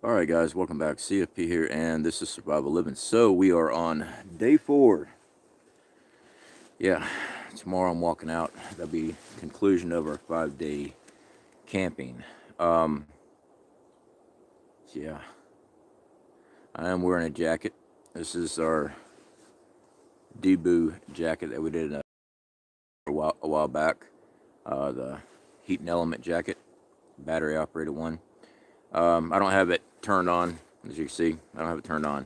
All right, guys, welcome back. CFP here, and this is Survival Living. So we are on day 4. Yeah, tomorrow I'm walking out. That'll be conclusion of our 5-day camping. Yeah, I am wearing a jacket. This is our debut jacket that we did a while back. The heat and element jacket, battery operated one. I don't have it turned on, as you can see. I don't have it turned on.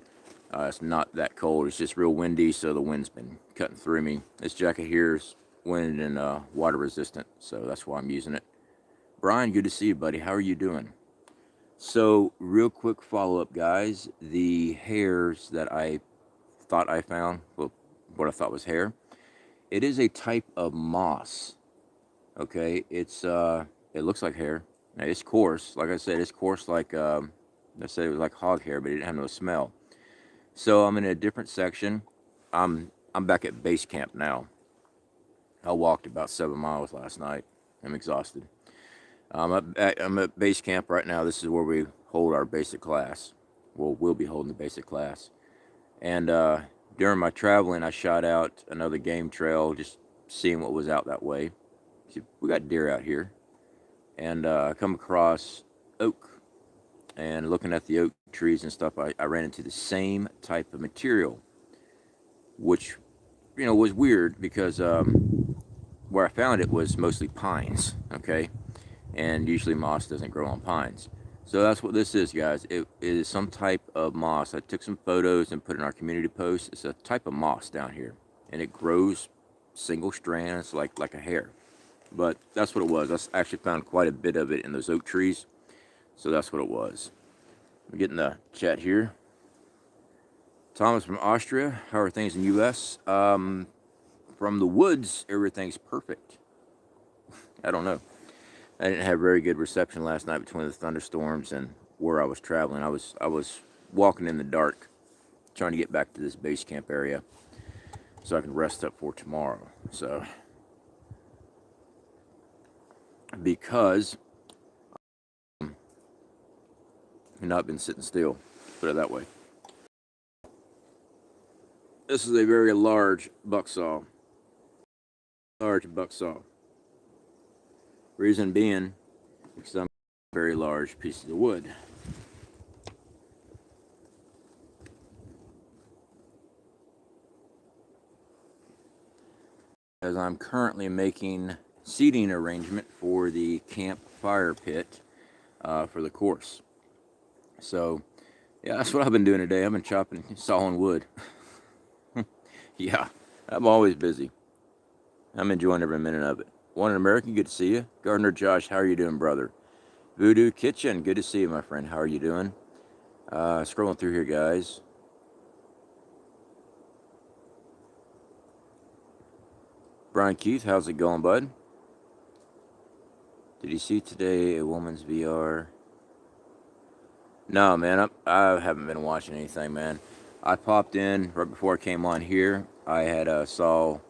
It's not that cold. It's just real windy, so the wind's been cutting through me. This jacket here is wind and water resistant, so that's why I'm using it. Brian, good to see you, buddy. How are you doing? So, real quick follow-up, guys. The hairs that I thought I found, well, what I thought was hair, it is a type of moss. Okay, it looks like hair. Now, it's coarse. Like I said, it's coarse like let's say it was like hog hair, but it didn't have no smell. So I'm in a different section. I'm back at base camp now. I walked about 7 miles last night. I'm exhausted. I'm at base camp right now. This is where we hold our basic class. Well, we'll be holding the basic class. And during my traveling, I shot out another game trail, just seeing what was out that way. See, we got deer out here. And I come across oak. And looking at the oak trees and stuff, I ran into the same type of material, which, was weird because where I found it was mostly pines, okay? And usually moss doesn't grow on pines. So that's what this is, guys. It is some type of moss. I took some photos and put in our community post. It's a type of moss down here, and it grows single strands like a hair. But that's what it was. I actually found quite a bit of it in those oak trees. So that's what it was. We're getting the chat here. Thomas from Austria. How are things in the U.S.? From the woods, everything's perfect. I don't know. I didn't have very good reception last night between the thunderstorms and where I was traveling. I was walking in the dark, trying to get back to this base camp area so I can rest up for tomorrow. So, because I've not been sitting still, put it that way. This is a very large bucksaw. Large bucksaw. Reason being, because I'm very large pieces of wood. As I'm currently making seating arrangement for the camp fire pit for the course. So, yeah, that's what I've been doing today. I've been chopping, sawing wood. Yeah, I'm always busy. I'm enjoying every minute of it. One in American, good to see you. Gardner Josh, how are you doing, brother? Voodoo Kitchen, good to see you, my friend. How are you doing? Scrolling through here, guys. Brian Keith, how's it going, bud? Did you see today a woman's VR? No, man, I haven't been watching anything, man. I popped in right before I came on here. I had saw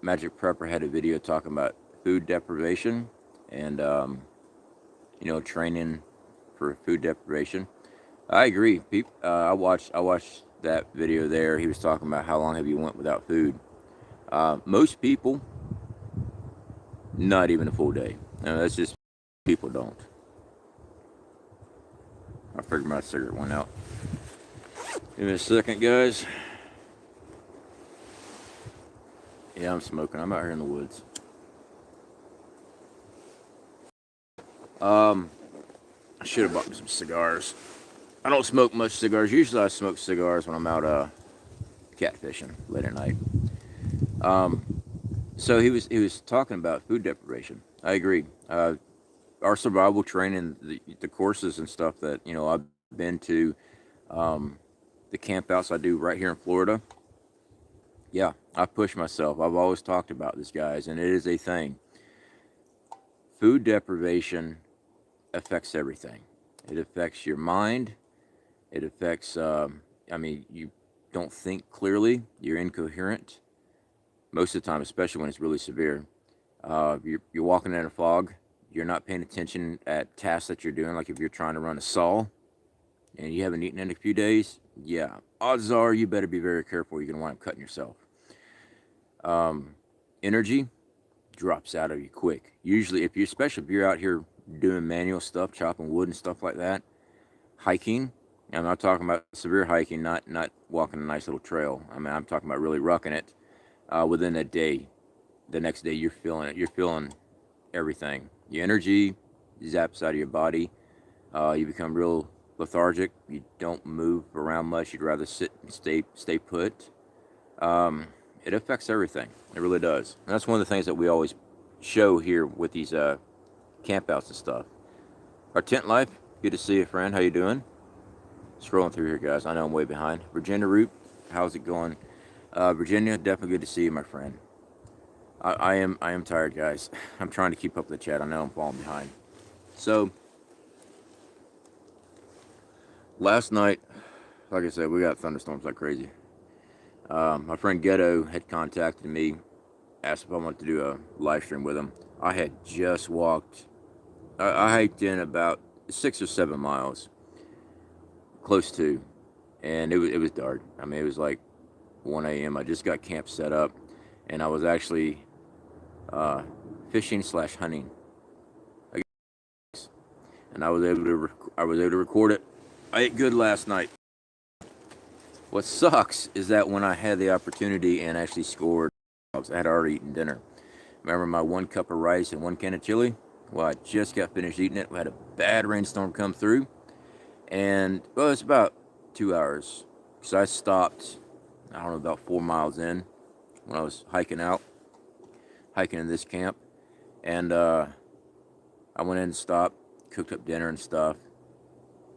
Magic Prepper had a video talking about food deprivation and training for food deprivation. I agree. I watched that video there. He was talking about how long have you went without food. Most people, not even a full day. That's just people don't. I figured my cigarette went out. Give me a second, guys. Yeah, I'm smoking. I'm out here in the woods. I should have bought me some cigars. I don't smoke much cigars. Usually I smoke cigars when I'm out catfishing late at night. So he was talking about food deprivation. I agree. Our survival training, the courses and stuff that I've been to, the campouts I do right here in Florida. Yeah, I push myself. I've always talked about this, guys, and it is a thing. Food deprivation affects everything. It affects your mind. It affects, you don't think clearly. You're incoherent most of the time, especially when it's really severe. You're walking in a fog. you're not paying attention at tasks that you're doing, like if you're trying to run a saw and you haven't eaten in a few days, yeah, odds are you better be very careful. You're going to wind up cutting yourself. Energy drops out of you quick. Usually, especially if you're out here doing manual stuff, chopping wood and stuff like that, hiking. I'm not talking about severe hiking, not walking a nice little trail. I mean, I'm talking about really rucking it. Within a day, the next day you're feeling it. You're feeling everything. Your energy zaps out of your body. You become real lethargic. You don't move around much. You'd rather sit and stay put. It affects everything. It really does. And that's one of the things that we always show here with these campouts and stuff. Our tent life. Good to see you, friend. How you doing? Scrolling through here, guys. I know I'm way behind. Virginia Root, how's it going? Virginia, definitely good to see you, my friend. I am tired, guys. I'm trying to keep up with the chat. I know I'm falling behind. So, last night, like I said, we got thunderstorms like crazy. My friend Ghetto had contacted me, asked if I wanted to do a live stream with him. I had just walked, I hiked in about 6 or 7 miles, close to, and it was dark. I mean, it was like 1 a.m. I just got camp set up, and I was actually fishing / hunting, and I was able to record it. I ate good last night. What sucks is that when I had the opportunity and actually scored, I had already eaten dinner. Remember my 1 cup of rice and 1 can of chili? Well, I just got finished eating it. We had a bad rainstorm come through, and well, it's about 2 hours. So I stopped, I don't know, about 4 miles in when I was hiking in this camp, and I went in and stopped, cooked up dinner and stuff.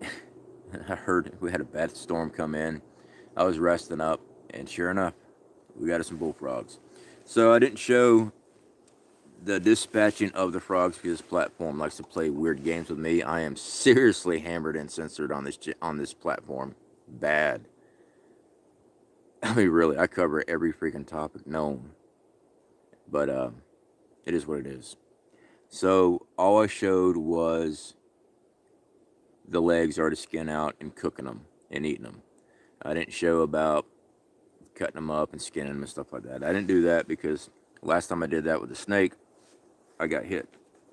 And I heard we had a bad storm come in. I was resting up, and sure enough, we got us some bullfrogs. So I didn't show the dispatching of the frogs because this platform likes to play weird games with me. I am seriously hammered and censored on this platform. Bad. I mean, really, I cover every freaking topic known. But it is what it is. So all I showed was the legs already skinned out and cooking them and eating them. I didn't show about cutting them up and skinning them and stuff like that. I didn't do that because last time I did that with the snake, I got hit.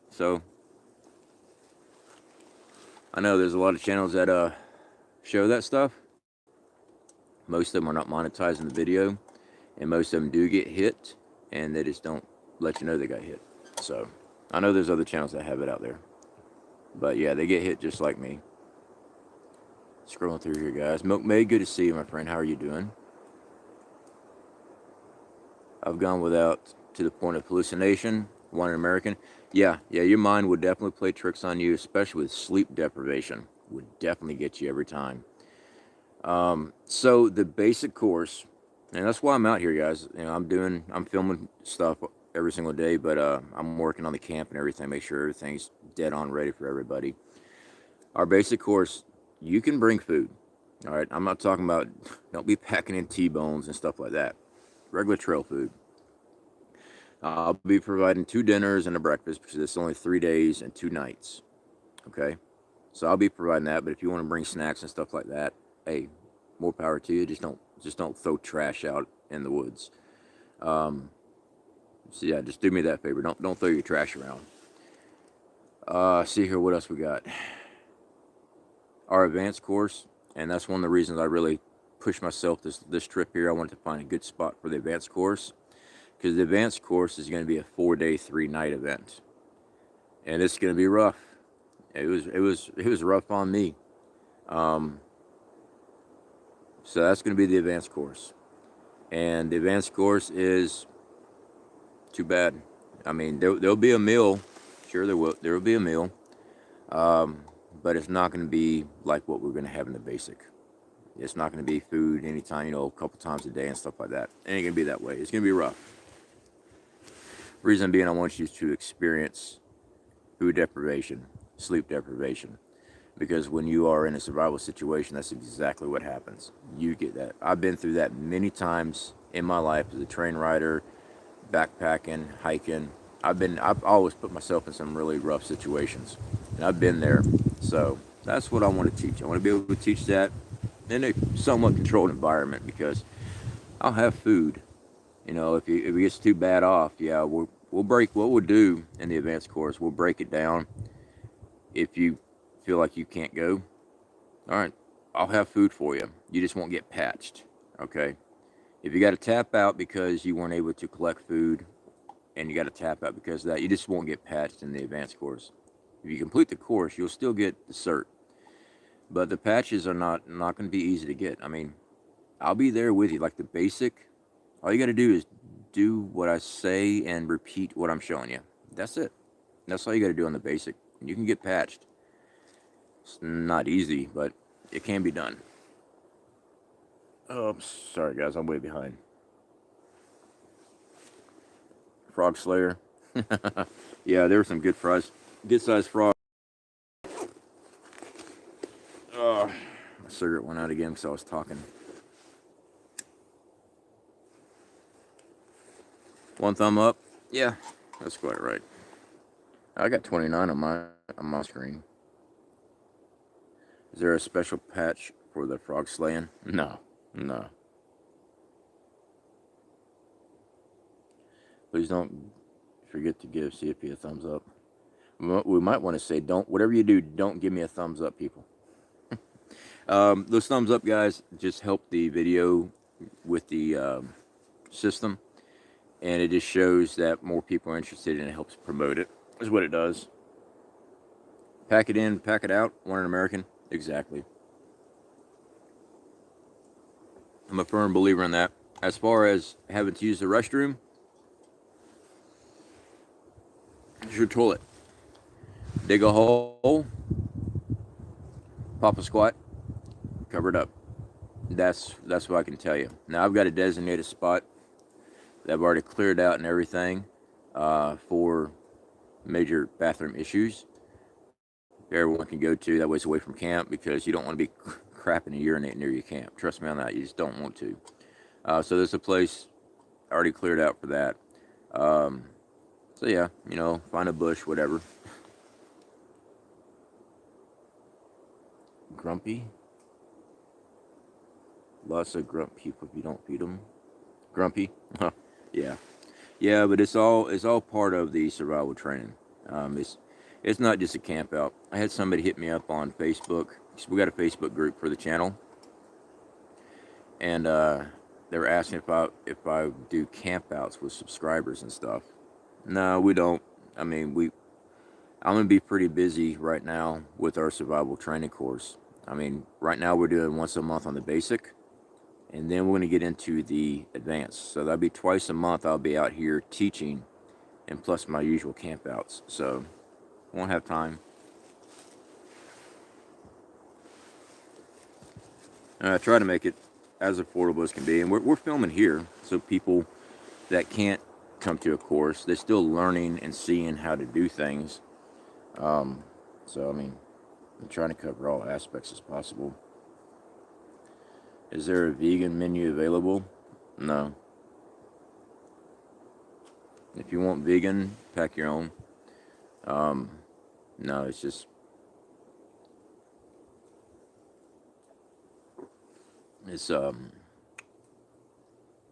So I know there's a lot of channels that show that stuff. Most of them are not monetizing the video, and most of them do get hit, and they just don't let you know they got hit. So I know there's other channels that have it out there, but yeah, they get hit just like me. Scrolling through here, guys. Milkmaid, good to see you, my friend. How are you doing? I've gone without to the point of hallucination. One American. Yeah, your mind would definitely play tricks on you, especially with sleep deprivation. Would definitely get you every time. So the basic course, and that's why I'm out here, guys. You know, I'm filming stuff every single day, but I'm working on the camp and everything, make sure everything's dead on ready for everybody. Our basic course, you can bring food. All right, I'm not talking about, don't be packing in T-bones and stuff like that. Regular trail food. I'll be providing 2 dinners and a breakfast because it's only 3 days and 2 nights. Okay, so I'll be providing that. But if you want to bring snacks and stuff like that, hey, more power to you. Just don't throw trash out in the woods. So yeah, just do me that favor. Don't throw your trash around. See here, what else we got? Our advanced course, and that's one of the reasons I really pushed myself this trip here. I wanted to find a good spot for the advanced course, because the advanced course is going to be a 4-day, 3-night event, and it's going to be rough. It was rough on me. So that's going to be the advanced course, and the advanced course is too bad. I mean, there'll be a meal. Sure, there will be a meal, but it's not going to be like what we're going to have in the basic. It's not going to be food anytime, a couple times a day and stuff like that. It ain't going to be that way. It's going to be rough. Reason being, I want you to experience food deprivation, sleep deprivation, because when you are in a survival situation, that's exactly what happens. You get that. I've been through that many times in my life as a train rider, backpacking, hiking, I've always put myself in some really rough situations, and I've been there. So that's what I want to teach. I want to be able to teach that in a somewhat controlled environment, because I'll have food. If it gets too bad off, yeah, we'll break. What we'll do in the advanced course, we'll break it down. If you feel like you can't go, all right, I'll have food for you. You just won't get patched, okay? If you got to tap out because you weren't able to collect food, and you got to tap out because of that, you just won't get patched in the advanced course. If you complete the course, you'll still get the cert, but the patches are not going to be easy to get. I mean, I'll be there with you. Like the basic, all you got to do is do what I say and repeat what I'm showing you. That's it. That's all you got to do on the basic. You can get patched. It's not easy, but it can be done. Oh, sorry guys, I'm way behind. Frog Slayer. Yeah, there were some good sized frogs. My cigarette went out again because I was talking. One thumb up. Yeah, that's quite right. I got 29 on my screen. Is there a special patch for the frog slaying? No. Please don't forget to give CFP a thumbs up. We might want to say, whatever you do, don't give me a thumbs up, people. Those thumbs up, guys, just help the video with the system, and it just shows that more people are interested, and it helps promote it. Is what it does. Pack it in, pack it out. Want an American? Exactly. I'm a firm believer in that. As far as having to use the restroom, it's your toilet. Dig a hole, pop a squat, cover it up. That's what I can tell you. Now I've got a designated spot that I've already cleared out and everything for major bathroom issues. Everyone can go to. That way it's away from camp, because you don't want to be crapping and urinating near your camp. Trust me on that. You just don't want to. So there's a place already cleared out for that. So yeah, find a bush, whatever. Grumpy. Lots of grump people if you don't feed them. Grumpy. Yeah, but it's all part of the survival training. It's not just a camp out. I had somebody hit me up on Facebook. We got a Facebook group for the channel, and they were asking if I do camp outs with subscribers and stuff. No, we don't. I mean, I'm gonna be pretty busy right now with our survival training course. I mean, right now we're doing once a month on the basic, and then we're gonna get into the advanced. So that'll be twice a month. I'll be out here teaching, and plus my usual camp outs. So won't have time. I try to make it as affordable as can be, and we're filming here, so people that can't come to a course, they're still learning and seeing how to do things. So I mean, I'm trying to cover all aspects as possible. Is there a vegan menu available? No. If you want vegan, pack your own. No, it's just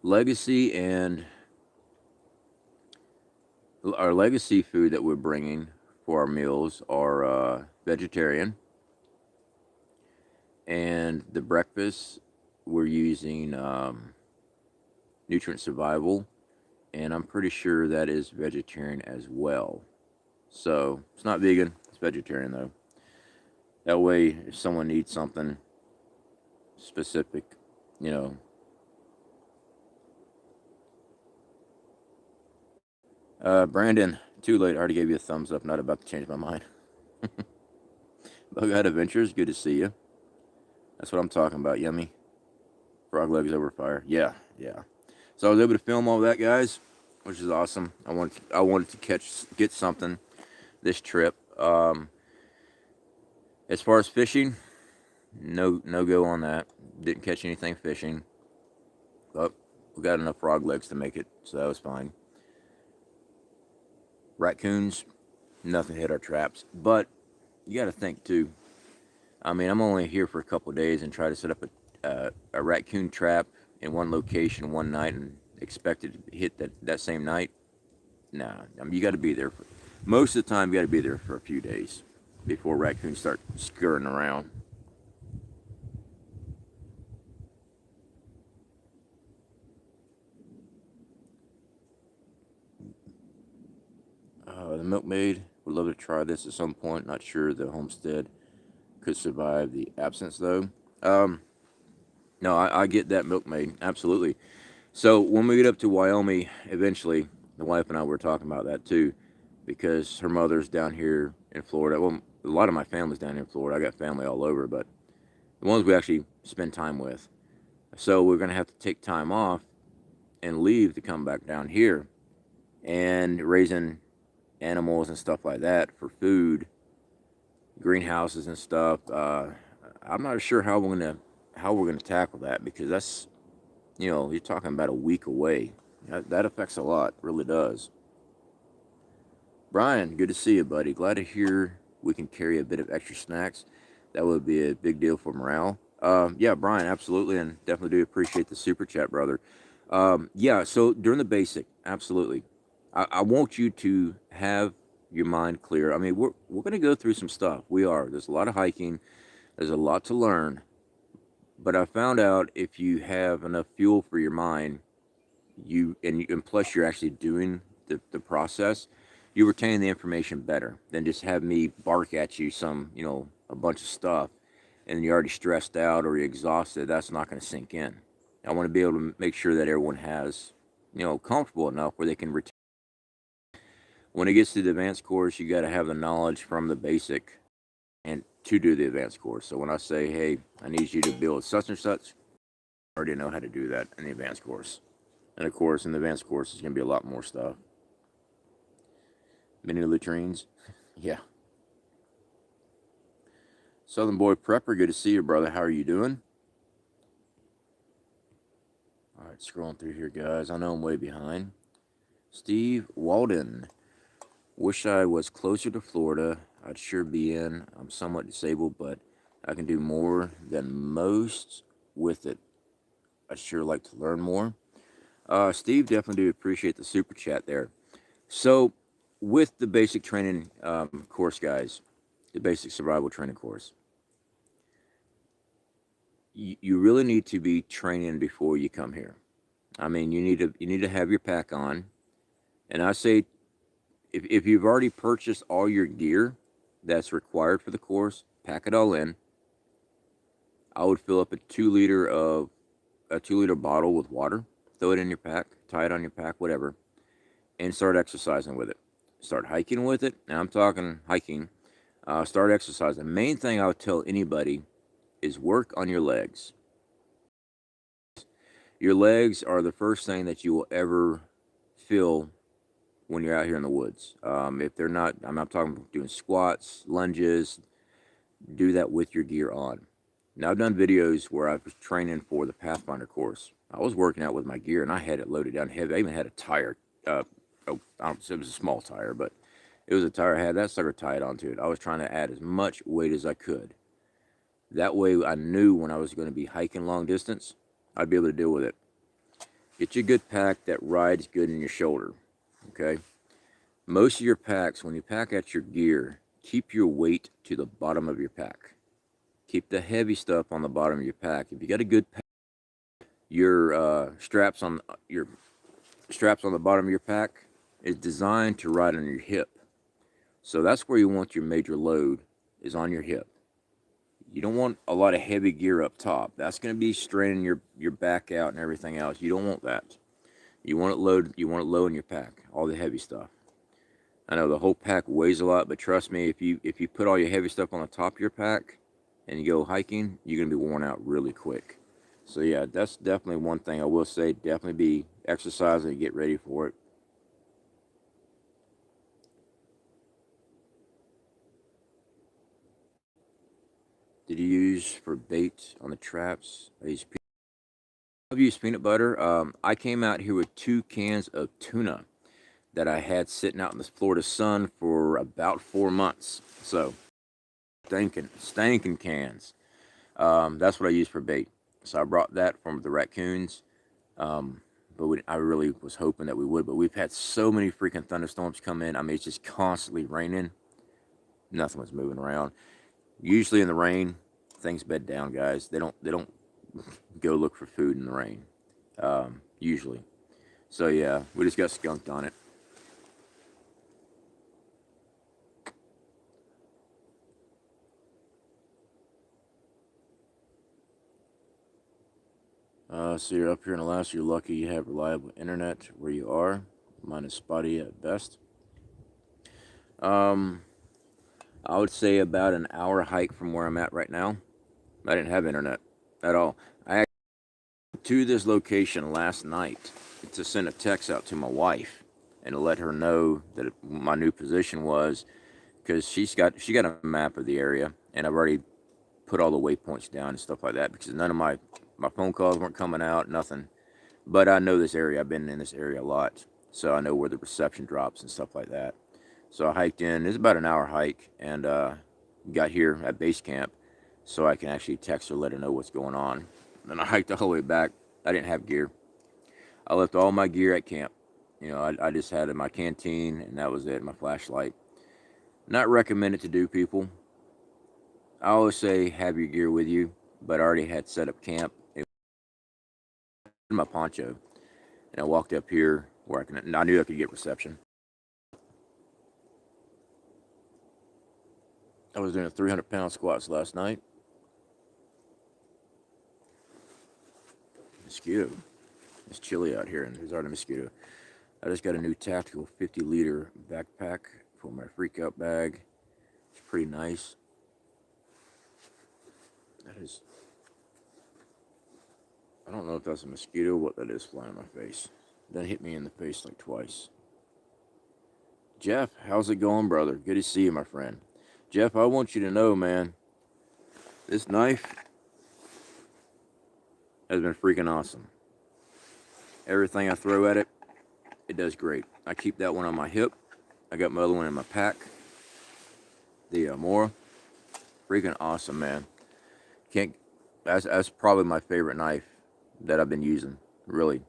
legacy, and our legacy food that we're bringing for our meals are vegetarian, and the breakfast we're using Nutrient Survival, and I'm pretty sure that is vegetarian as well. So it's not vegan, it's vegetarian though. That way, if someone needs something specific, Brandon, too late. I already gave you a thumbs up. Not about to change my mind. Bug Out Adventures, good to see you. That's what I'm talking about. Yummy. Frog legs over fire. Yeah. So I was able to film all that, guys, which is awesome. I wanted to get something this trip. As far as fishing, no go on that. Didn't catch anything fishing, but we got enough frog legs to make it, so that was fine. Raccoons, nothing hit our traps. But you got to think too. I mean, I'm only here for a couple of days and try to set up a raccoon trap in one location one night and expect it to hit that same night. Nah, I mean, you got to be there. Most of the time, you got to be there for a few days before raccoons start scurrying around. The milkmaid would love to try this at some point. Not sure the homestead could survive the absence, though. No, I get that, milkmaid. Absolutely. So when we get up to Wyoming, eventually, the wife and I were talking about that too, because her mother's down here in Florida. Well, a lot of my family's down here in Florida. I got family all over, but the ones we actually spend time with. So we're going to have to take time off and leave to come back down here, and raising animals and stuff like that for food, greenhouses and stuff. I'm not sure how we're gonna tackle that, because that's, you're talking about a week away. That affects a lot, really does. Brian, good to see you, buddy. Glad to hear we can carry a bit of extra snacks. That would be a big deal for morale. Yeah, Brian, absolutely, and definitely do appreciate the super chat, brother. Yeah, so during the basic, absolutely. I want you to have your mind clear. I mean, we're going to go through some stuff. We are. There's a lot of hiking. There's a lot to learn. But I found out if you have enough fuel for your mind, and plus you're actually doing the process, you retain the information better than just have me bark at you a bunch of stuff, and you're already stressed out or you're exhausted. That's not going to sink in. I want to be able to make sure that everyone has, comfortable enough where they can retain. When it gets to the advanced course, you got to have the knowledge from the basic and to do the advanced course. So when I say, hey, I need you to build such and such, I already know how to do that in the advanced course. And of course, in the advanced course, there's going to be a lot more stuff. Mini latrines. Yeah. Southern Boy Prepper, good to see you, brother. How are you doing? All right, scrolling through here, guys. I know I'm way behind. Steve Walden. Wish I was closer to Florida. I'd sure be in. I'm somewhat disabled, but I can do more than most with it. I'd sure like to learn more. Steve, definitely do appreciate the super chat there. So, with the basic training course, guys, the basic survival training course, you really need to be training before you come here. I mean, you need to have your pack on, and I say, if you've already purchased all your gear that's required for the course, pack it all in. I would fill up a 2-liter bottle with water, throw it in your pack, tie it on your pack, whatever, and start exercising with it. Start hiking with it, and I'm talking hiking. Start exercising. The main thing I would tell anybody is work on your legs. Your legs are the first thing that you will ever feel when you're out here in the woods. If they're not, I'm not talking doing squats, lunges, do that with your gear on. Now, I've done videos where I was training for the Pathfinder course. I was working out with my gear, and I had it loaded down heavy. I even had a tire. It was a small tire, but it was a tire. I had that sucker tied onto it. I was trying to add as much weight as I could. That way, I knew when I was going to be hiking long distance, I'd be able to deal with it. Get you a good pack that rides good in your shoulder, okay? Most of your packs, when you pack out your gear, keep your weight to the bottom of your pack. Keep the heavy stuff on the bottom of your pack. If you got a good pack, your straps on the bottom of your pack is designed to ride on your hip. So that's where you want your major load, is on your hip. You don't want a lot of heavy gear up top. That's going to be straining your back out and everything else. You don't want that. You want it low in your pack, all the heavy stuff. I know the whole pack weighs a lot, but trust me, if you put all your heavy stuff on the top of your pack and you go hiking, you're going to be worn out really quick. So yeah, that's definitely one thing I will say. Definitely be exercising and get ready for it. Did you use for bait on the traps? I've used peanut butter. I came out here with 2 cans of tuna. that I had sitting out in the Florida sun for about 4 months. So stinking cans. That's what I use for bait. So I brought that from the raccoons. But I really was hoping that we would. But we've had so many freaking thunderstorms come in. I mean, it's just constantly raining. Nothing was moving around. Usually in the rain, things bed down, guys. They don't go look for food in the rain. Usually. So yeah, we just got skunked on it. So you're up here in Alaska. You're lucky you have reliable internet where you are. Mine is spotty at best. I would say about an hour hike from where I'm at right now. I didn't have internet at all. I actually went to this location last night to send a text out to my wife and to let her know that my new position was, because she got a map of the area, and I've already put all the waypoints down and stuff like that, because none of my phone calls weren't coming out, nothing. But I know this area. I've been in this area a lot, so I know where the reception drops and stuff like that. So I hiked in. It's about an hour hike, and got here at base camp so I can actually text her, let her know what's going on. And I hiked all the way back. I didn't have gear. I left all my gear at camp. You know, I just had my canteen, and that was it, my flashlight. Not recommended to do, people. I always say have your gear with you, but I already had set up camp. It was my poncho, and I walked up here where I knew I could get reception. I was doing 300-pound squats last night. Mosquito. It's chilly out here, and there's already a mosquito. I just got a new tactical 50-liter backpack for my freak out bag. It's pretty nice. That is, I don't know if that's a mosquito or what that is flying in my face. That hit me in the face like twice. Jeff, how's it going, brother? Good to see you, my friend. Jeff, I want you to know, man, this knife has been freaking awesome. Everything I throw at it, it does great. I keep that one on my hip. I got my other one in my pack. The MIRA. Freaking awesome, man. That's probably my favorite knife that I've been using, really.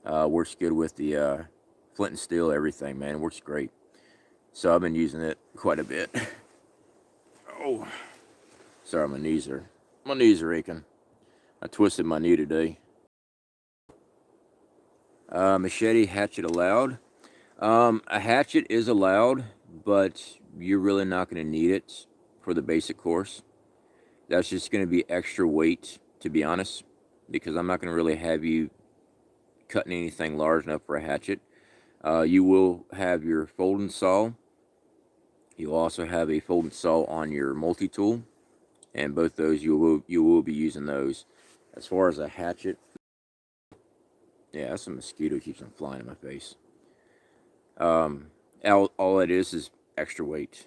Works good with the flint and steel, everything, man. It works great. So I've been using it quite a bit. Oh, sorry, my knees are aching. I twisted my knee today. Machete, hatchet allowed. A hatchet is allowed, but you're really not going to need it for the basic course. That's just going to be extra weight, to be honest, because I'm not going to really have you cutting anything large enough for a hatchet. You will have your folding saw. You'll also have a folding saw on your multi-tool, and both those you will be using those. As far as a hatchet, yeah, that's a mosquito keeps on flying in my face. All it is extra weight,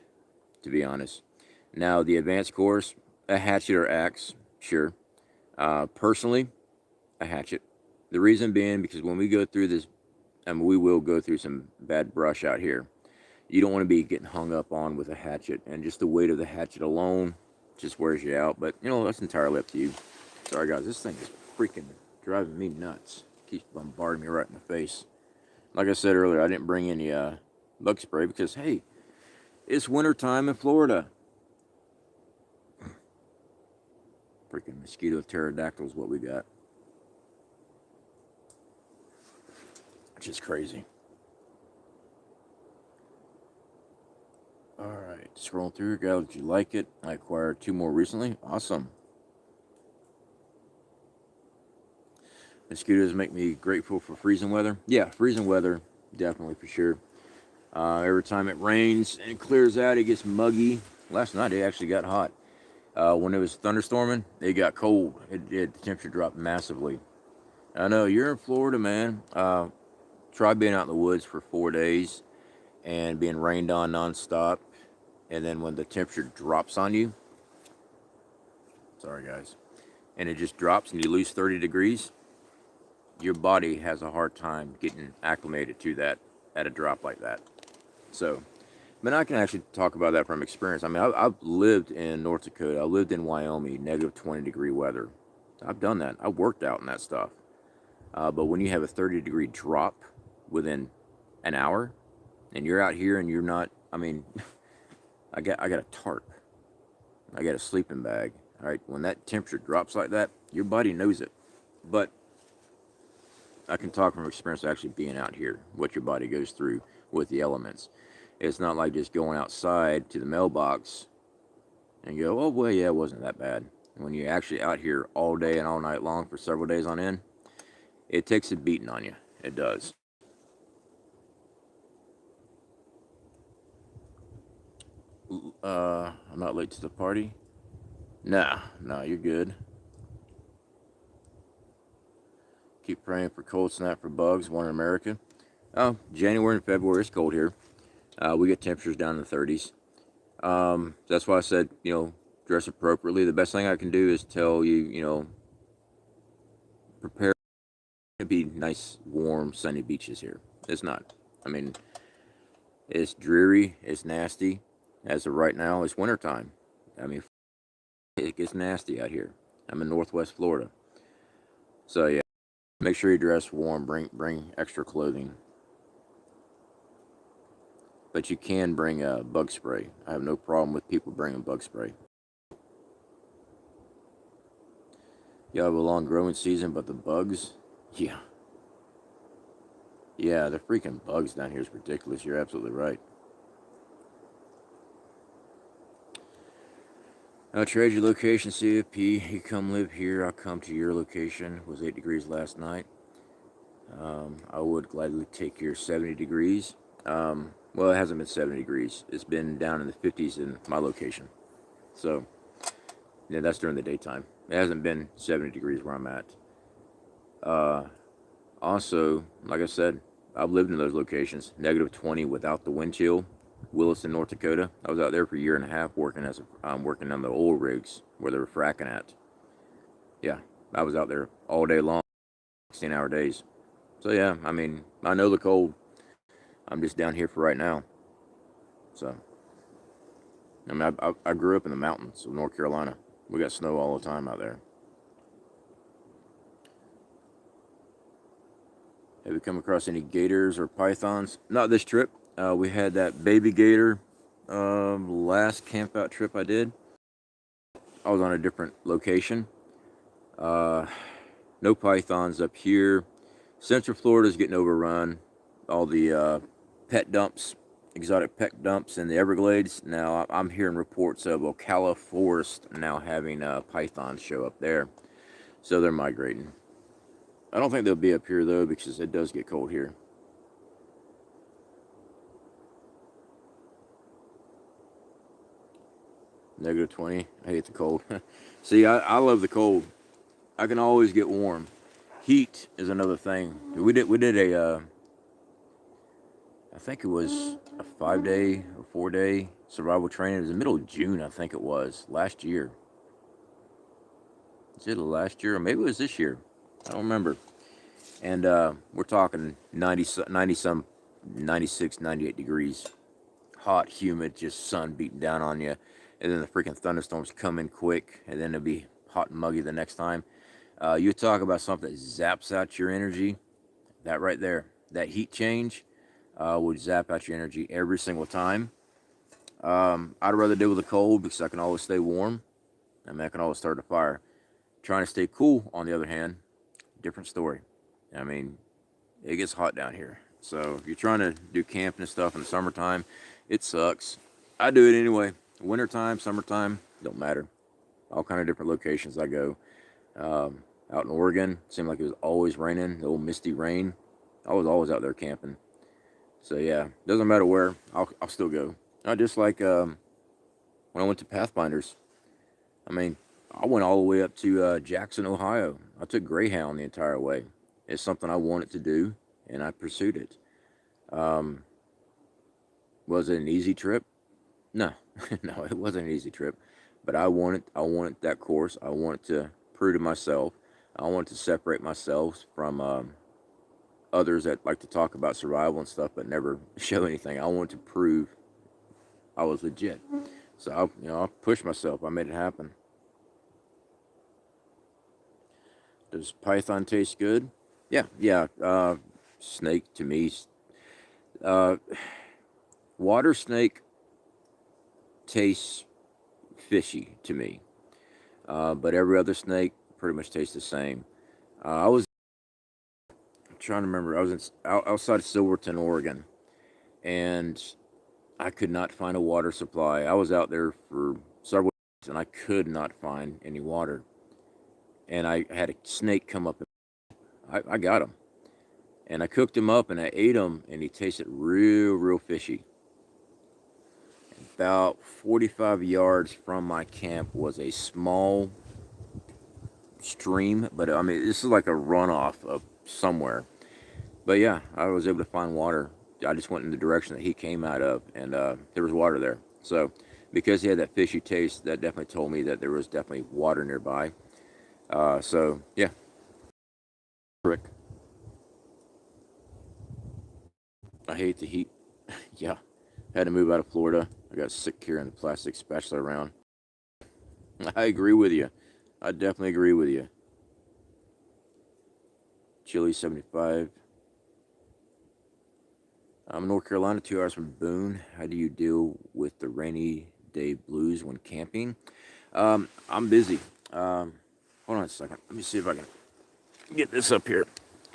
to be honest. Now the advanced course, a hatchet or axe, sure. Personally, a hatchet. The reason being because when we go through this, and we will go through some bad brush out here, you don't want to be getting hung up on with a hatchet, and just the weight of the hatchet alone just wears you out. But you know, that's entirely up to you. Sorry guys, this thing is freaking driving me nuts. Keeps bombarding me right in the face. Like I said earlier, I didn't bring any bug spray because hey, it's winter time in Florida. Freaking mosquito pterodactyl is what we got. Which is crazy. Alright, scrolling through here, guys. Did you like it? I acquired 2 more recently. Awesome. Mosquitoes make me grateful for freezing weather. Yeah, freezing weather, definitely for sure. Every time it rains and it clears out, it gets muggy. Last night it actually got hot. When it was thunderstorming, it got cold. The temperature dropped massively. I know, you're in Florida, man. Try being out in the woods for 4 days and being rained on nonstop. And then when the temperature drops on you, sorry guys, and it just drops and you lose 30 degrees, your body has a hard time getting acclimated to that. at a drop like that. So, but I can actually talk about that from experience. I mean, I've lived in North Dakota. I lived in Wyoming, negative 20-degree weather. I've done that. I've worked out in that stuff. But when you have a 30-degree drop within an hour, and you're out here and you're not, I mean, I got a tarp. I got a sleeping bag. All right, when that temperature drops like that, your body knows it. But I can talk from experience actually being out here, what your body goes through with the elements. It's not like just going outside to the mailbox and go, oh, well, yeah, it wasn't that bad. When you're actually out here all day and all night long for several days on end, it takes a beating on you. It does. I'm not late to the party. Nah, you're good. Keep praying for cold snap for bugs. One in America. Oh, January and February, it's cold here. We get temperatures down in the 30s. That's why I said, dress appropriately. The best thing I can do is tell you, prepare to be nice, warm, sunny beaches here. It's not. I mean, it's dreary. It's nasty. As of right now, it's wintertime. I mean, it gets nasty out here. I'm in Northwest Florida. So, yeah, make sure you dress warm. Bring extra clothing. But you can bring bug spray. I have no problem with people bringing bug spray. You have a long growing season, but the bugs, yeah. Yeah, the freaking bugs down here is ridiculous. You're absolutely right. I'll trade your location, CFP. You come live here, I'll come to your location. It was 8 degrees last night. I would gladly take your 70 degrees. Well, it hasn't been 70 degrees. It's been down in the 50s in my location. So, yeah, that's during the daytime. It hasn't been 70 degrees where I'm at. Also, like I said, I've lived in those locations. Negative 20 without the wind chill. Williston, North Dakota. I was out there for a year and a half working working on the oil rigs where they were fracking at. Yeah, I was out there all day long, 16-hour days. So yeah, I mean, I know the cold. I'm just down here for right now. So, I mean, I grew up in the mountains of North Carolina. We got snow all the time out there. Have you come across any gators or pythons? Not this trip. We had that baby gator last camp out trip I did. I was on a different location. No pythons up here. Central Florida's getting overrun. All the pet dumps, exotic pet dumps in the Everglades. Now I'm hearing reports of Ocala Forest now having pythons show up there. So they're migrating. I don't think they'll be up here though because it does get cold here. Negative 20. I hate the cold. See, I love the cold. I can always get warm. Heat is another thing. We did a I think it was a 5-day or 4-day survival training. It was the middle of June, I think it was, last year. Is it last year or maybe it was this year? I don't remember. And we're talking 96, 98 degrees. Hot, humid, just sun beating down on you. And then the freaking thunderstorms come in quick, and then it'll be hot and muggy the next time. You talk about something that zaps out your energy. That right there, that heat change would zap out your energy every single time. I'd rather deal with the cold because I can always stay warm. I mean, I can always start a fire. Trying to stay cool, on the other hand, different story. I mean, it gets hot down here. So if you're trying to do camping and stuff in the summertime, it sucks. I do it anyway. Wintertime, summertime, don't matter. All kind of different locations I go. Out in Oregon, seemed like it was always raining, the old misty rain. I was always out there camping. So yeah, doesn't matter where, I'll still go. Not just like when I went to Pathfinders. I mean, I went all the way up to Jackson, Ohio. I took Greyhound the entire way. It's something I wanted to do, and I pursued it. Was it an easy trip? No, no, it wasn't an easy trip. But I wanted that course. I wanted to prove to myself. I wanted to separate myself from others that like to talk about survival and stuff, but never show anything. I want to prove I was legit. So I pushed myself. I made it happen. Does python taste good? Yeah. Snake to me, uh, water snake tastes fishy to me. But every other snake pretty much tastes the same. I was trying to remember. I was outside of Silverton, Oregon, and I could not find a water supply. I was out there for several days, and I could not find any water. And I had a snake come up, and I got him. And I cooked him up, and I ate him, and he tasted real fishy. About 45 yards from my camp was a small stream, but I mean, this is like a runoff of somewhere. But yeah, I was able to find water. I just went in the direction that he came out of, and there was water there. So because he had that fishy taste, that definitely told me that there was definitely water nearby. So yeah, Rick, I hate the heat. Yeah, had to move out of Florida. I got sick carrying the plastic spatula around. I agree with you. I definitely agree with you. Chile 75. I'm in North Carolina, 2 hours from Boone. How do you deal with the rainy day blues when camping? I'm busy. Hold on a second. Let me see if I can get this up here.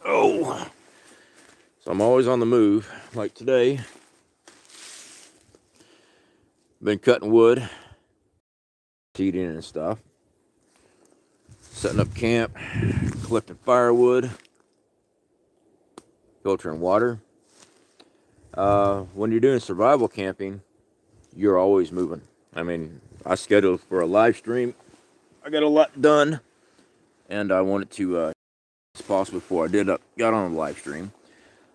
Oh, so I'm always on the move. Like today, been cutting wood, heating and stuff, setting up camp, collecting firewood, filtering water. When you're doing survival camping, you're always moving. I mean, I scheduled for a live stream. I got a lot done, and I wanted to, as possible before I got on a live stream.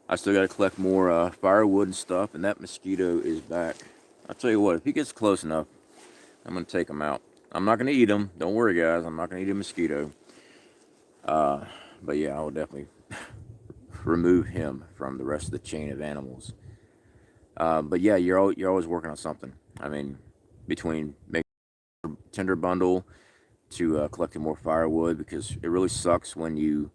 I still got to collect more firewood and stuff, and that mosquito is back. I'll tell you what, if he gets close enough, I'm going to take him out. I'm not going to eat him. Don't worry, guys. I'm not going to eat a mosquito. But yeah, I will definitely remove him from the rest of the chain of animals. But yeah, you're always working on something. I mean, between making a tinder bundle to collecting more firewood, because it really sucks when you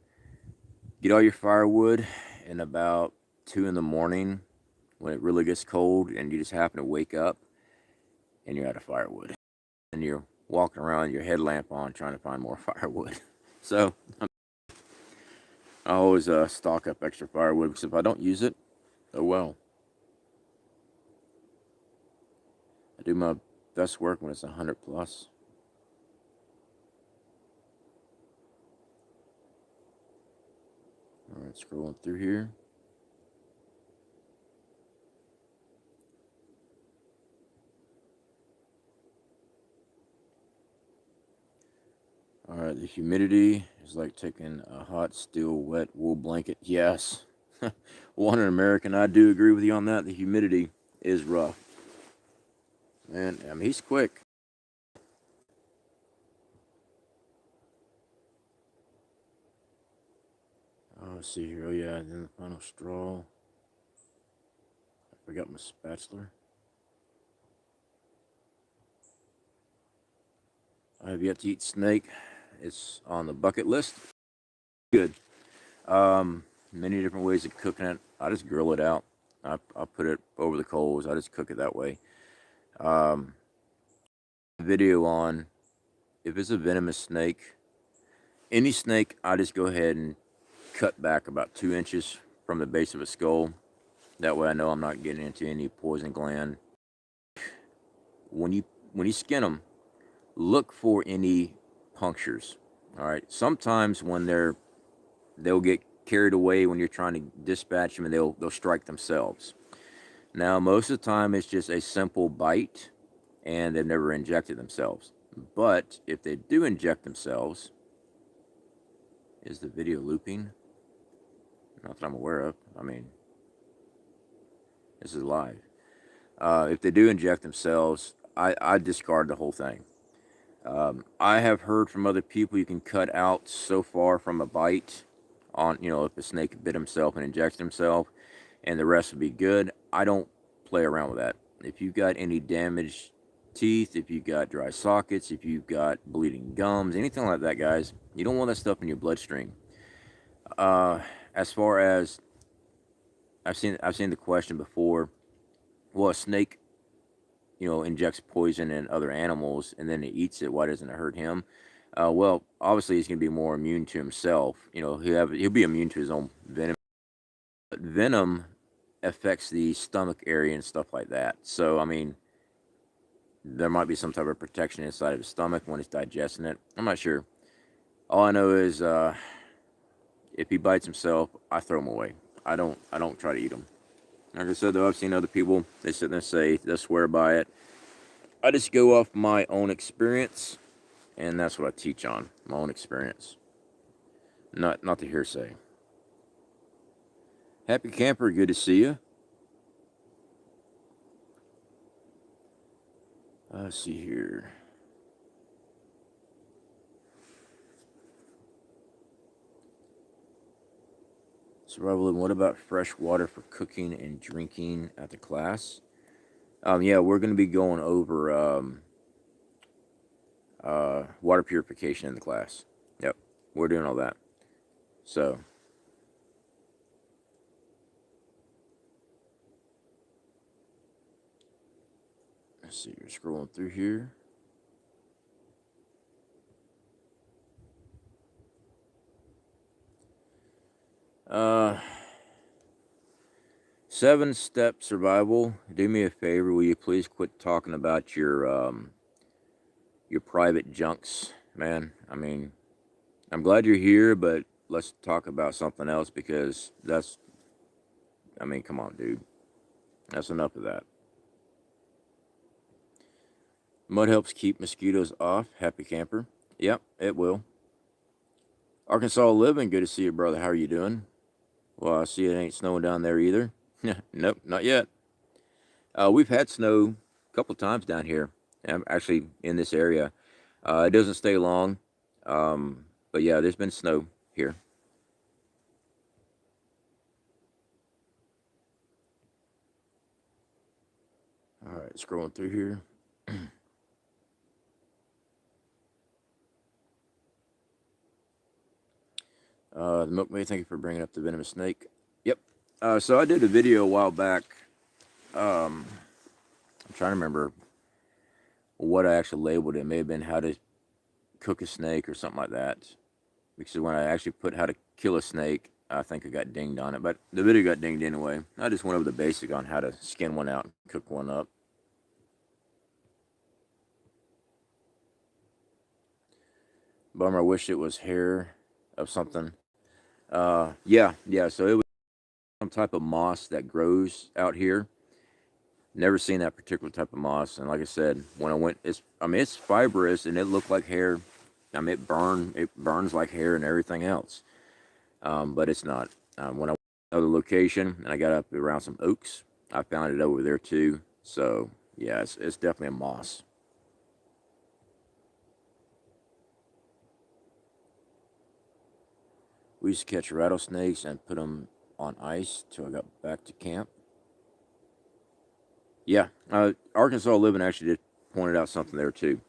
get all your firewood in about 2 in the morning when it really gets cold, and you just happen to wake up and you're out of firewood, and you're walking around with your headlamp on trying to find more firewood. So I always stock up extra firewood, because if I don't use it, oh well. I do my best work when it's 100 plus. All right, scrolling through here. All right, the humidity is like taking a hot, still, wet wool blanket. Yes. 100 American, I do agree with you on that. The humidity is rough. Man, I mean, he's quick. Oh, let's see here. Oh, yeah, and then the final straw. I forgot my spatula. I have yet to eat snake. It's on the bucket list. Good. Many different ways of cooking it. I just grill it out. I put it over the coals. I just cook it that way. Video on if it's a venomous snake, any snake, I just go ahead and cut back about 2 inches from the base of its skull. That way I know I'm not getting into any poison gland. When you skin them, look for any punctures. All right. Sometimes when they'll get carried away when you're trying to dispatch them, and they'll strike themselves. Now, most of the time it's just a simple bite, and they've never injected themselves. But if they do inject themselves, is the video looping? Not that I'm aware of. I mean, this is live. If they do inject themselves, I discard the whole thing. I have heard from other people you can cut out so far from a bite on, you know, if a snake bit himself and injects himself, and the rest would be good. I don't play around with that. If you've got any damaged teeth, if you've got dry sockets, if you've got bleeding gums, anything like that, guys, you don't want that stuff in your bloodstream. As far as I've seen the question before, well, a snake, you know, injects poison in other animals and then it eats it. Why doesn't it hurt him? Well, obviously he's going to be more immune to himself. You know, he'll be immune to his own venom. But venom affects the stomach area and stuff like that. So, I mean, there might be some type of protection inside of his stomach when he's digesting it. I'm not sure. All I know is if he bites himself, I throw him away. I don't try to eat him. Like I said, though, I've seen other people, they sit there and say, they swear by it. I just go off my own experience, and that's what I teach on, my own experience. Not the hearsay. Happy Camper, good to see you. Let's see here. Survival, what about fresh water for cooking and drinking at the class? Yeah, we're going to be going over water purification in the class. Yep, we're doing all that. So, let's see, you're scrolling through here. Seven-step survival. Do me a favor, will you please quit talking about your private junks, man? I mean, I'm glad you're here, but let's talk about something else because that's, I mean, come on, dude. That's enough of that. Mud helps keep mosquitoes off. Happy Camper. Yep, it will. Arkansas Living, good to see you, brother. How are you doing? Well, I see it ain't snowing down there either. Nope, not yet. We've had snow a couple times down here, actually in this area. It doesn't stay long, but yeah, there's been snow here. All right, scrolling through here. The Milkmaid, thank you for bringing up the venomous snake. Yep. So I did a video a while back. I'm trying to remember what I actually labeled it. It may have been how to cook a snake or something like that. Because when I actually put how to kill a snake, I think I got dinged on it. But the video got dinged anyway. I just went over the basic on how to skin one out and cook one up. Bummer, I wish it was hair of something. Yeah. So it was some type of moss that grows out here. Never seen that particular type of moss. And like I said, when I went, it's fibrous and it looked like hair. I mean, it burns like hair and everything else. But it's not. When I went to another location and I got up around some oaks, I found it over there too. So yeah, it's definitely a moss. We used to catch rattlesnakes and put them on ice till I got back to camp. Yeah, Arkansas Living actually did pointed out something there too.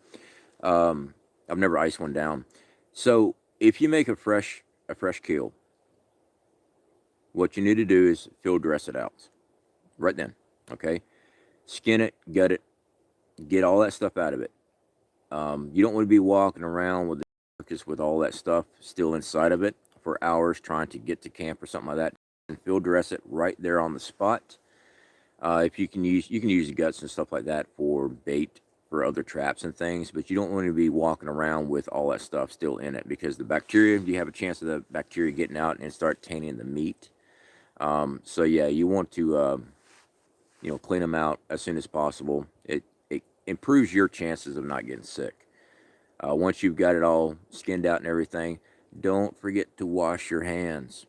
I've never iced one down. So if you make a fresh kill, what you need to do is field dress it out right then. Okay, skin it, gut it, get all that stuff out of it. You don't want to be walking around with the carcass with all that stuff still inside of it for hours trying to get to camp or something like that. And field dress it right there on the spot. If you can use the guts and stuff like that for bait for other traps and things, but you don't want to be walking around with all that stuff still in it because the bacteria, you have a chance of the bacteria getting out and start tainting the meat. So yeah, you want to clean them out as soon as possible. It improves your chances of not getting sick. Once you've got it all skinned out and everything, don't forget to wash your hands.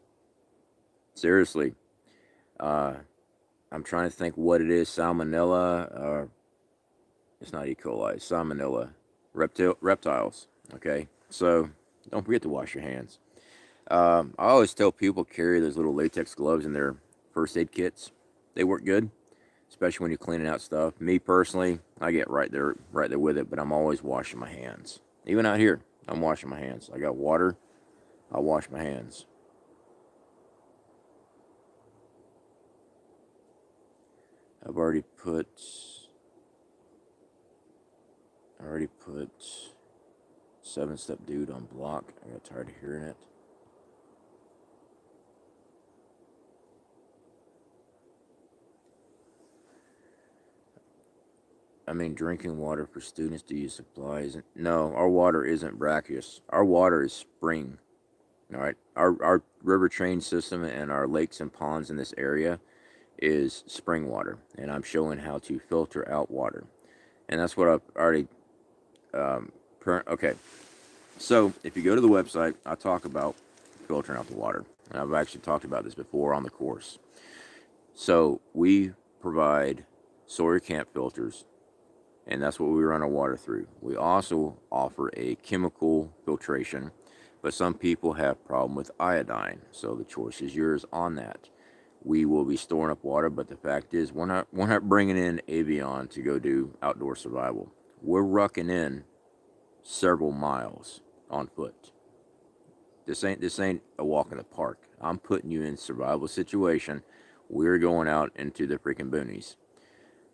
Seriously. I'm trying to think what it is. Salmonella. It's not E. coli. Salmonella. Reptiles. Okay. So don't forget to wash your hands. I always tell people carry those little latex gloves in their first aid kits. They work good, especially when you're cleaning out stuff. Me personally, I get right there with it, but I'm always washing my hands. Even out here, I'm washing my hands. I got water. I wash my hands. I've already put 7-step dude on block. I got tired of hearing it. I mean, drinking water for students to use supplies. No, our water isn't brackish. Our water is spring. All right. Our river train system and our lakes and ponds in this area is spring water. And I'm showing how to filter out water. And that's what I've already, okay. So if you go to the website, I talk about filtering out the water. And I've actually talked about this before on the course. So we provide Sawyer camp filters, and that's what we run our water through. We also offer a chemical filtration, but some people have problem with iodine, so the choice is yours on that. We will be storing up water, but the fact is we're not bringing in Avion to go do outdoor survival. We're rucking in several miles on foot. This ain't a walk in the park. I'm putting you in survival situation. We're going out into the freaking boonies.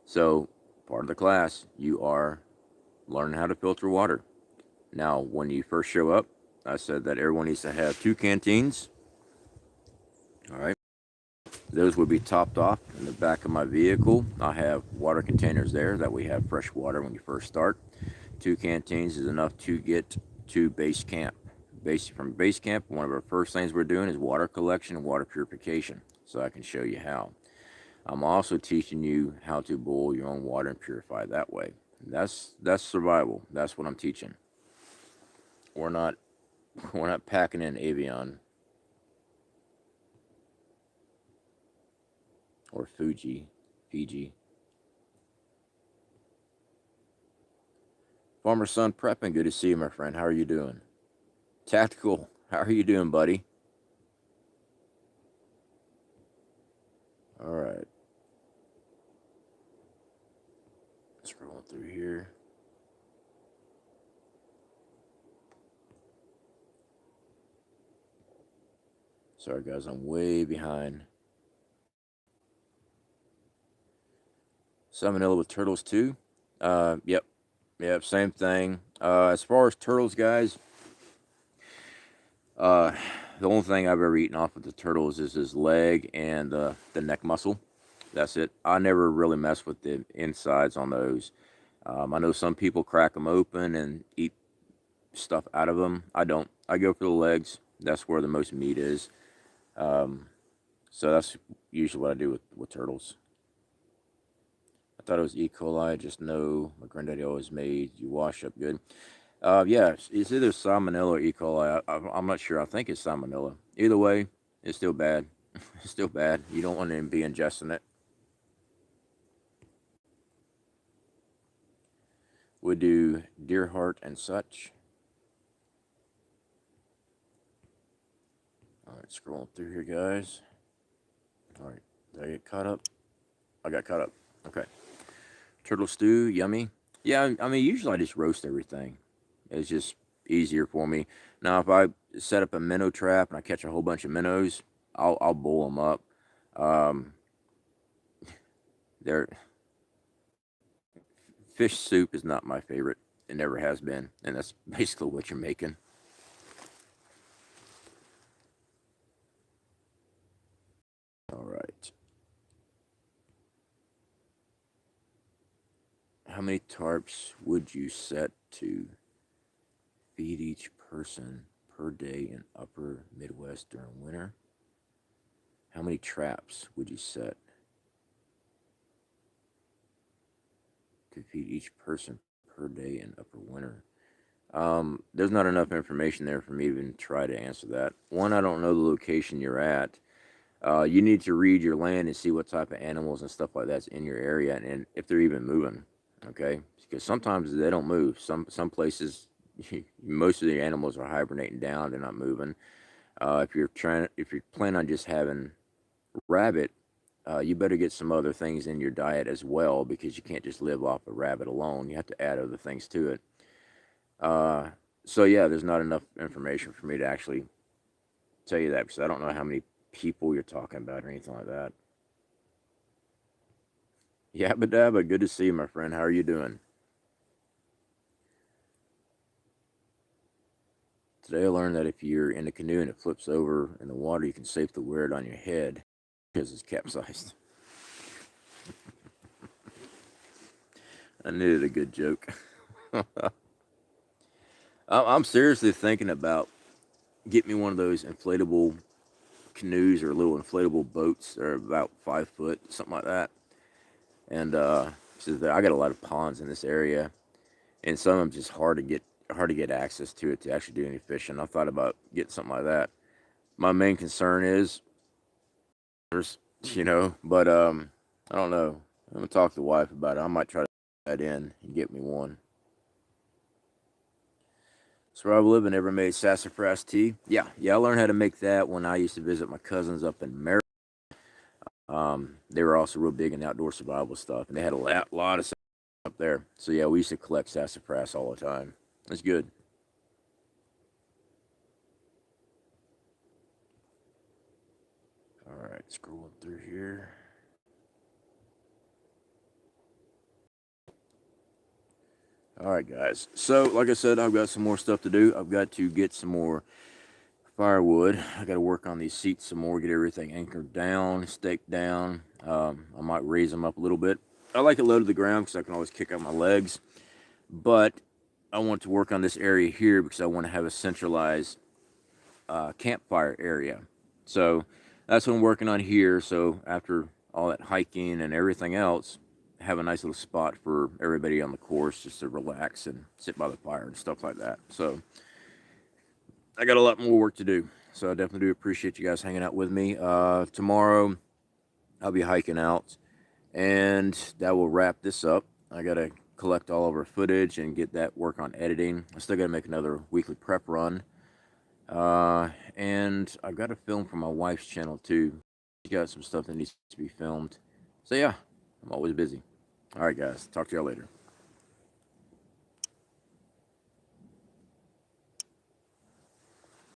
So part of the class, you are learning how to filter water. Now, when you first show up, I said that everyone needs to have 2 canteens. All right. Those would be topped off in the back of my vehicle. I have water containers there that we have fresh water when you first start. 2 canteens is enough to get to base camp. From base camp, one of our first things we're doing is water collection and water purification. So I can show you how. I'm also teaching you how to boil your own water and purify it that way. That's survival. That's what I'm teaching. We're not packing in Avion or Fiji. Farmer Son Prepping, good to see you, my friend. How are you doing? Tactical, how are you doing, buddy? All right. Scrolling through here. Sorry, guys, I'm way behind. Salmonella with turtles, too? Yep, same thing. As far as turtles, guys, the only thing I've ever eaten off of the turtles is his leg and the neck muscle. That's it. I never really mess with the insides on those. I know some people crack them open and eat stuff out of them. I don't. I go for the legs. That's where the most meat is. So that's usually what I do with turtles. I thought it was E. coli. I just know my granddaddy always made you wash up good. Yeah, it's either salmonella or E. coli. I'm not sure. I think it's salmonella. Either way, it's still bad. It's still bad. You don't want to be ingesting it. We do deer heart and such. All right, scrolling through here, guys. All right, did I get caught up? I got caught up. Okay. Turtle stew, yummy. Yeah, I mean, usually I just roast everything. It's just easier for me. Now, if I set up a minnow trap and I catch a whole bunch of minnows, I'll boil them up. Um, they're fish soup is not my favorite. It never has been, and that's basically what you're making. All right. How many tarps would you set to feed each person per day in upper Midwest during winter? How many traps would you set to feed each person per day in upper winter? There's not enough information there for me to even try to answer that. One, I don't know the location you're at. You need to read your land and see what type of animals and stuff like that's in your area and if they're even moving. Okay, because sometimes they don't move. Some places, most of the animals are hibernating down; they're not moving. If you're planning on just having rabbit, you better get some other things in your diet as well, because you can't just live off a rabbit alone. You have to add other things to it. So yeah, there's not enough information for me to actually tell you that, because I don't know how many people you're talking about or anything like that. Yabba dabba, good to see you, my friend. How are you doing? Today I learned that if you're in a canoe and it flips over in the water, you can safely wear it on your head because it's capsized. I needed a good joke. I'm seriously thinking about getting me one of those inflatable canoes or little inflatable boats. They're about 5 foot, something like that. And so I got a lot of ponds in this area, and some of them just hard to get access to it to actually do any fishing. I thought about getting something like that. My main concern is, but I don't know. I'm gonna talk to the wife about it. I might try to put that in and get me one. Survival Living ever made sassafras tea? Yeah, I learned how to make that when I used to visit my cousins up in Maryland. They were also real big in outdoor survival stuff, and they had a lot of stuff up there. So yeah, we used to collect sassafras all the time. It's good. All right, scrolling through here. All right, guys. So, like I said, I've got some more stuff to do. I've got to get some more firewood. I got to work on these seats some more, get everything anchored down, staked down. I might raise them up a little bit. I like it low to the ground because I can always kick out my legs. But I want to work on this area here because I want to have a centralized campfire area. So that's what I'm working on here. So after all that hiking and everything else, have a nice little spot for everybody on the course just to relax and sit by the fire and stuff like that. So I got a lot more work to do. So I definitely do appreciate you guys hanging out with me. Tomorrow I'll be hiking out, and that will wrap this up. I got to collect all of our footage and get that work on editing. I still got to make another weekly prep run. And I've got to film for my wife's channel too. She's got some stuff that needs to be filmed. So yeah, I'm always busy. All right, guys. Talk to y'all later.